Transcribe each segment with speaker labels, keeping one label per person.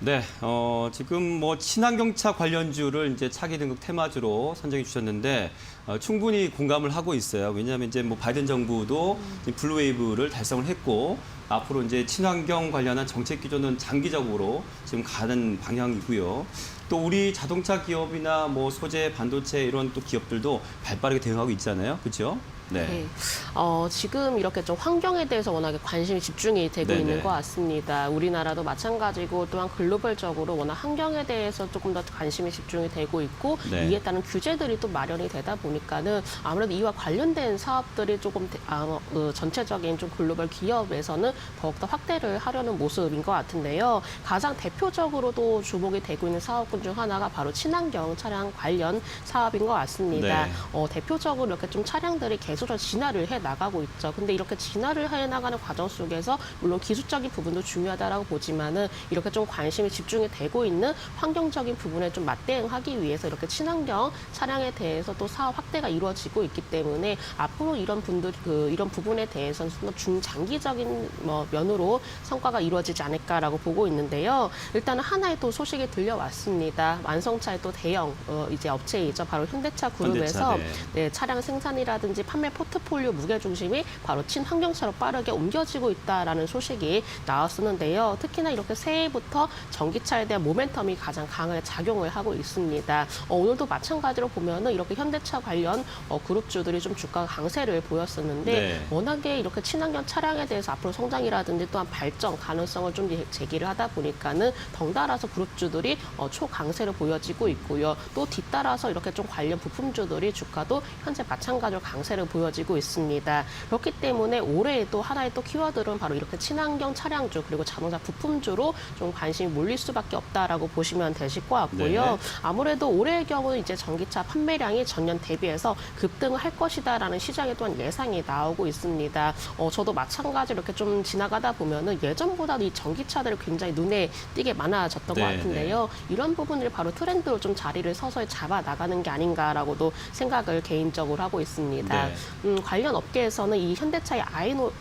Speaker 1: 네, 지금 뭐 친환경차 관련주를 이제 차기 등급 테마주로 선정해 주셨는데 충분히 공감을 하고 있어요. 왜냐하면 이제 뭐 바이든 정부도 블루웨이브를 달성을 했고 앞으로 이제 친환경 관련한 정책 기조는 장기적으로 지금 가는 방향이고요. 또 우리 자동차 기업이나 뭐 소재, 반도체 이런 또 기업들도 발빠르게 대응하고 있잖아요, 그렇죠?
Speaker 2: 네. 지금 이렇게 좀 환경에 대해서 워낙에 관심이 집중이 되고
Speaker 1: 네네.
Speaker 2: 있는 것 같습니다. 우리나라도 마찬가지고 또한 글로벌적으로 워낙 환경에 대해서 조금 더 관심이 집중이 되고 있고
Speaker 1: 네.
Speaker 2: 이에 따른 규제들이 또 마련이 되다 보니까는 아무래도 이와 관련된 사업들이 조금 전체적인 좀 글로벌 기업에서는 더욱더 확대를 하려는 모습인 것 같은데요. 가장 대표적으로도 주목이 되고 있는 사업군 중 하나가 바로 친환경 차량 관련 사업인 것 같습니다.
Speaker 1: 네.
Speaker 2: 대표적으로 이렇게 좀 차량들이 계속 진화를 해 나가고 있죠. 근데 이렇게 진화를 해 나가는 과정 속에서 물론 기술적인 부분도 중요하다라고 보지만은 이렇게 좀 관심이 집중이 되고 있는 환경적인 부분에 좀 맞대응하기 위해서 이렇게 친환경 차량에 대해서 또 사업 확대가 이루어지고 있기 때문에 앞으로 이런 이런 부분에 대해서는 좀 더 중장기적인 면으로 성과가 이루어지지 않을까라고 보고 있는데요. 일단은 하나의 또 소식이 들려왔습니다. 완성차의 또 대형 이제 업체이죠. 바로 현대차 그룹에서
Speaker 1: 현대차, 네.
Speaker 2: 네, 차량 생산이라든지 판매 포트폴리오 무게 중심이 바로 친환경차로 빠르게 옮겨지고 있다라는 소식이 나왔었는데요. 특히나 이렇게 새해부터 전기차에 대한 모멘텀이 가장 강하게 작용을 하고 있습니다. 오늘도 마찬가지로 보면은 이렇게 현대차 관련 그룹주들이 좀 주가 강세를 보였었는데
Speaker 1: 네.
Speaker 2: 워낙에 이렇게 친환경 차량에 대해서 앞으로 성장이라든지 또한 발전 가능성을 좀 제기를 하다 보니까는 덩달아서 그룹주들이 초강세로 보여지고 있고요. 또 뒤따라서 이렇게 좀 관련 부품주들이 주가도 현재 마찬가지로 강세를 보여지고 있습니다. 그렇기 때문에 올해에도 하나의 또 키워드는 바로 이렇게 친환경 차량주 그리고 자동차 부품주로 좀 관심이 몰릴 수밖에 없다라고 보시면 되실 것 같고요.
Speaker 1: 네.
Speaker 2: 아무래도 올해의 경우는 이제 전기차 판매량이 전년 대비해서 급등을 할 것이다라는 시장에 또한 예상이 나오고 있습니다. 저도 마찬가지로 이렇게 좀 지나가다 보면은 예전보다도 이 전기차들이 굉장히 눈에 띄게 많아졌던 것
Speaker 1: 네,
Speaker 2: 같은데요. 이런 부분들이 바로 트렌드로 좀 자리를 서서히 잡아 나가는 게 아닌가라고도 생각을 개인적으로 하고 있습니다.
Speaker 1: 네.
Speaker 2: 관련 업계에서는 이 현대차의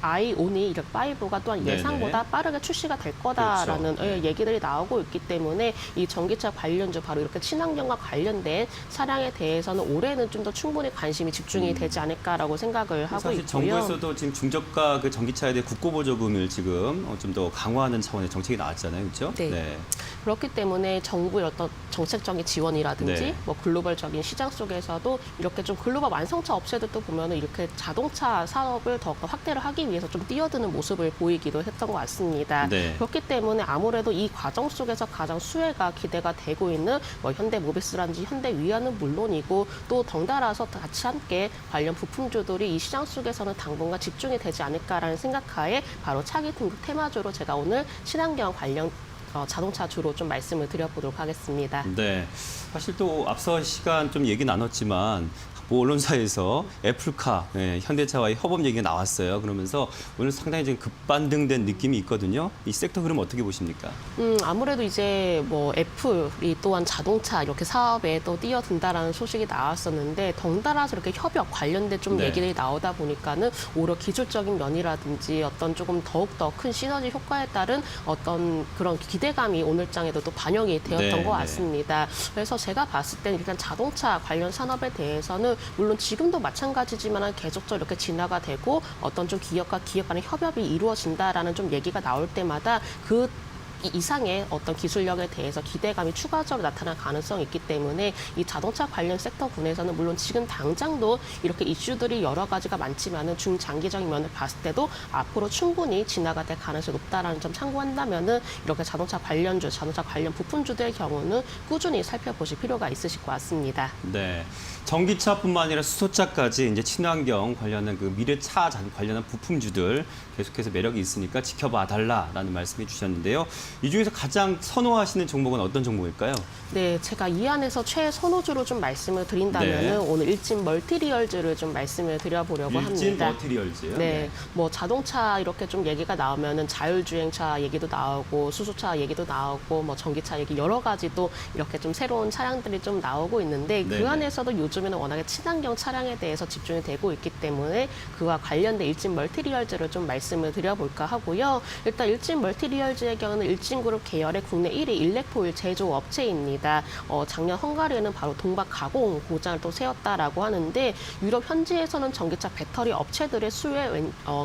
Speaker 2: 아이오닉 5가 또한
Speaker 1: 네네.
Speaker 2: 예상보다 빠르게 출시가 될 거다라는
Speaker 1: 그렇죠. 네.
Speaker 2: 얘기들이 나오고 있기 때문에 이 전기차 관련주 바로 이렇게 친환경과 관련된 차량에 대해서는 올해는 좀 더 충분히 관심이 집중이 되지 않을까라고 생각을 하고
Speaker 1: 사실
Speaker 2: 있고요.
Speaker 1: 정부에서도 지금 중저가 그 전기차에 대해 국고보조금을 지금 좀 더 강화하는 차원의 정책이 나왔잖아요, 그렇죠?
Speaker 2: 네. 그렇기 때문에 정부의 어떤 정책적인 지원이라든지
Speaker 1: 네.
Speaker 2: 뭐 글로벌적인 시장 속에서도 이렇게 좀 글로벌 완성차 업체들도 보면은 이렇게 자동차 사업을 더욱더 확대를 하기 위해서 좀 뛰어드는 모습을 보이기도 했던 것 같습니다.
Speaker 1: 네.
Speaker 2: 그렇기 때문에 아무래도 이 과정 속에서 가장 수혜가 기대가 되고 있는 뭐 현대모비스라든지 현대위아는 물론이고 또 덩달아서 같이 함께 관련 부품주들이 이 시장 속에서는 당분간 집중이 되지 않을까라는 생각하에 바로 차기 등급 테마주로 제가 오늘 친환경 관련 자동차 주로 좀 말씀을 드려보도록 하겠습니다.
Speaker 1: 네. 사실 또 앞서 시간 좀 얘기 나눴지만 뭐 언론사에서 애플카, 현대차와의 협업 얘기가 나왔어요. 그러면서 오늘 상당히 좀 급반등된 느낌이 있거든요. 이 섹터 흐름 어떻게 보십니까?
Speaker 2: 아무래도 이제 뭐 애플이 또한 자동차 이렇게 사업에 또 뛰어든다라는 소식이 나왔었는데 덩달아서 이렇게 협업 관련된 좀
Speaker 1: 네.
Speaker 2: 얘기들이 나오다 보니까는 오히려 기술적인 면이라든지 어떤 조금 더욱더 큰 시너지 효과에 따른 어떤 그런 기대감이 오늘장에도 또 반영이 되었던
Speaker 1: 네,
Speaker 2: 것
Speaker 1: 네.
Speaker 2: 같습니다. 그래서 제가 봤을 때는 일단 자동차 관련 산업에 대해서는 물론 지금도 마찬가지지만 계속적으로 이렇게 진화가 되고 어떤 좀 기업과 기업 간의 협업이 이루어진다라는 좀 얘기가 나올 때마다 그 이상의 어떤 기술력에 대해서 기대감이 추가적으로 나타날 가능성이 있기 때문에 이 자동차 관련 섹터군에서는 물론 지금 당장도 이렇게 이슈들이 여러 가지가 많지만은 중장기적인 면을 봤을 때도 앞으로 충분히 진화가 될 가능성이 높다라는 점 참고한다면은 이렇게 자동차 관련주, 자동차 관련 부품주들의 경우는 꾸준히 살펴보실 필요가 있으실 것 같습니다.
Speaker 1: 네. 전기차뿐만 아니라 수소차까지 이제 친환경 관련한 그 미래차 관련한 부품주들 계속해서 매력이 있으니까 지켜봐 달라라는 말씀해 주셨는데요. 이 중에서 가장 선호하시는 종목은 어떤 종목일까요?
Speaker 2: 네, 제가 이 안에서 최선호주로 좀 말씀을 드린다면은
Speaker 1: 네.
Speaker 2: 오늘 일진 멀티리얼즈를 좀 말씀을 드려보려고
Speaker 1: 일진
Speaker 2: 합니다.
Speaker 1: 머티리얼즈요.
Speaker 2: 네, 뭐 자동차 이렇게 좀 얘기가 나오면은 자율주행차 얘기도 나오고 수소차 얘기도 나오고 뭐 전기차 얘기 여러 가지 또 이렇게 좀 새로운 차량들이 좀 나오고 있는데
Speaker 1: 네네.
Speaker 2: 그 안에서도 요즘에는 워낙에 친환경 차량에 대해서 집중이 되고 있기 때문에 그와 관련된 일진 멀티리얼즈를 좀 말씀을 드려볼까 하고요. 일단 일진 멀티리얼즈의 경우는 일진그룹 계열의 국내 1위 일렉포일 제조업체입니다. 작년 헝가리에는 바로 동박 가공 공장을 또 세웠다라고 하는데 유럽 현지에서는 전기차 배터리 업체들의 수요에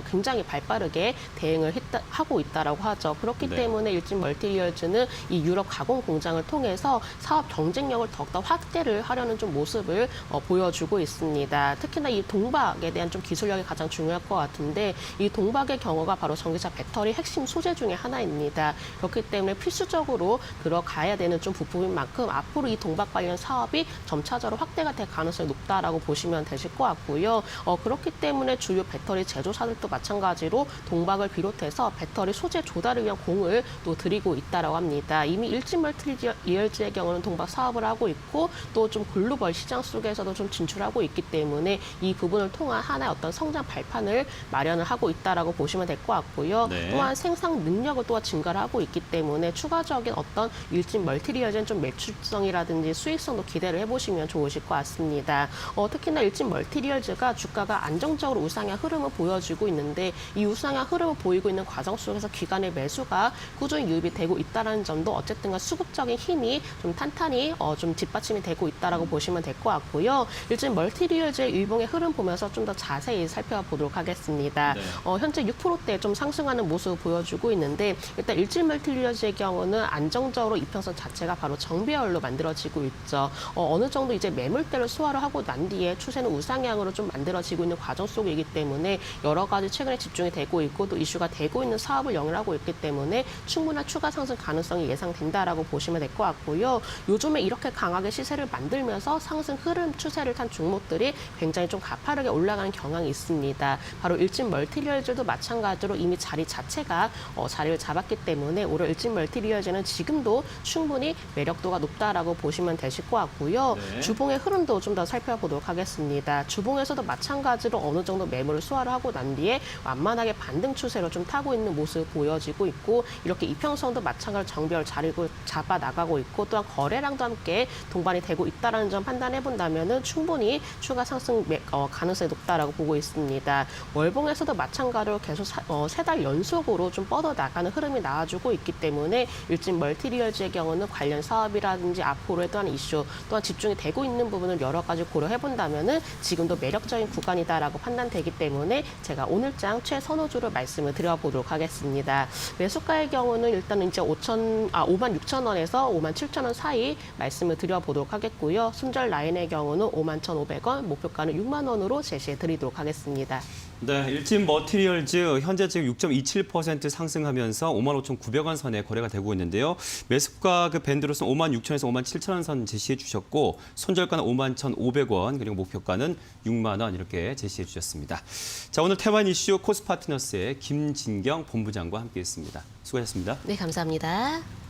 Speaker 2: 굉장히 발빠르게 대응을 하고 있다라고 하죠. 그렇기
Speaker 1: 네.
Speaker 2: 때문에 일진 멀티리얼즈는 이 유럽 가공 공장을 통해서 사업 경쟁력을 더욱더 확대를 하려는 좀 모습을 보여주고 있습니다. 특히나 이 동박에 대한 좀 기술력이 가장 중요할 것 같은데 이 동박의 경우가 바로 전기차 배터리 핵심 소재 중에 하나입니다. 그렇기 때문에 필수적으로 들어가야 되는 좀 부품인 만큼 앞으로 이 동박 관련 사업이 점차적으로 확대가 될 가능성이 높다라고 보시면 되실 것 같고요. 그렇기 때문에 주요 배터리 제조사들도 마찬가지로 동박을 비롯해서 배터리 소재 조달을 위한 공을 또 들이고 있다라고 합니다. 이미 일진 멀티리얼즈의 경우는 동박 사업을 하고 있고 또 좀 글로벌 시장 속에서도 좀 진출하고 있기 때문에 이 부분을 통한 하나의 어떤 성장 발판을 마련을 하고 있다라고 보시면 될 것 같고요.
Speaker 1: 네.
Speaker 2: 또한 생산 능력을 또한 증가를 하고 있기 때문에 추가적인 어떤 일진 멀티리얼즈는 좀 매출성이라든지 수익성도 기대를 해보시면 좋으실 것 같습니다. 특히나 일진 멀티리얼즈가 주가가 안정적으로 우상향 흐름을 보여주고 있는데 이 우상향 흐름을 보이고 있는 과정 속에서 기관의 매수가 꾸준히 유입이 되고 있다는 점도 어쨌든 수급적인 힘이 좀 탄탄히 좀 뒷받침이 되고 있다라고 보시면 될 것 같고요. 일진 멀티리얼즈의 유봉의 흐름 보면서 좀 더 자세히 살펴보도록 하겠습니다.
Speaker 1: 네.
Speaker 2: 현재 6%대 좀 상승하는 모습을 보여주고 있는데 일단 일진 멀티리얼즈의 경우는 안정적으로 이평선 자체가 바로 정배열로 만들어지고 있죠. 어느 정도 이제 매물대를 소화를 하고 난 뒤에 추세는 우상향으로 좀 만들어지고 있는 과정 속이기 때문에 여러 가지 최근에 집중이 되고 있고 또 이슈가 되고 있는 사업을 영위하고 있기 때문에 충분한 추가 상승 가능성이 예상된다라고 보시면 될 것 같고요. 요즘에 이렇게 강하게 시세를 만들면서 상승 흐름 추세를 탄 종목들이 굉장히 좀 가파르게 올라가는 경향이 있습니다. 바로 일진 멀티리얼즈도 마찬가지로 이미 자리 자체가 자리를 잡았기 때문에 올해 일진 멀티리얼즈는 지금도 충분히 매력도가 높다라고 보시면 되실 것 같고요.
Speaker 1: 네.
Speaker 2: 주봉의 흐름도 좀 더 살펴보도록 하겠습니다. 주봉에서도 마찬가지로 어느 정도 매물을 소화를 하고 난 뒤에 완만하게 반등 추세로 좀 타고 있는 모습 보여지고 있고 이렇게 이평선도 마찬가지로 정배열 자리를 잡아 나가고 있고 또한 거래량도 함께 동반이 되고 있다는 점 판단해 본다면은 충분히 추가 상승 가능성이 높다라고 보고 있습니다. 월봉에서도 마찬가지로 계속 세 달 연속으로 좀 뻗어 나가는 흐름이 나와주고 있기 때문에 일진 멀티리얼즈의 경우는 관련 사업이라든지 앞으로에 대한 이슈 또한 집중이 되고 있는 부분을 여러 가지 고려해 본다면은 지금도 매력적인 구간이다라고 판단되기 때문에 제가 오늘장 최선호주를 말씀을 드려보도록 하겠습니다. 매수가의 경우는 일단은 이제 56,000원에서 57,000원 사이 말씀을 드려보도록 하겠고요. 손절 라인의 경우는 51,500원, 목표가는 6만 원으로 제시해 드리도록 하겠습니다.
Speaker 1: 네, 일진 머티리얼즈 현재 지금 6.27% 상승하면서 55,900원 선에 거래가 되고 있는데요. 매수가 그 밴드로서는 56,000원에서 57,000원 선 제시해 주셨고 손절가는 51,500원 그리고 목표가는 6만 원 이렇게 제시해 주셨습니다. 자, 오늘 태환 이슈 코스파트너스의 김진경 본부장과 함께했습니다. 수고하셨습니다.
Speaker 2: 네, 감사합니다.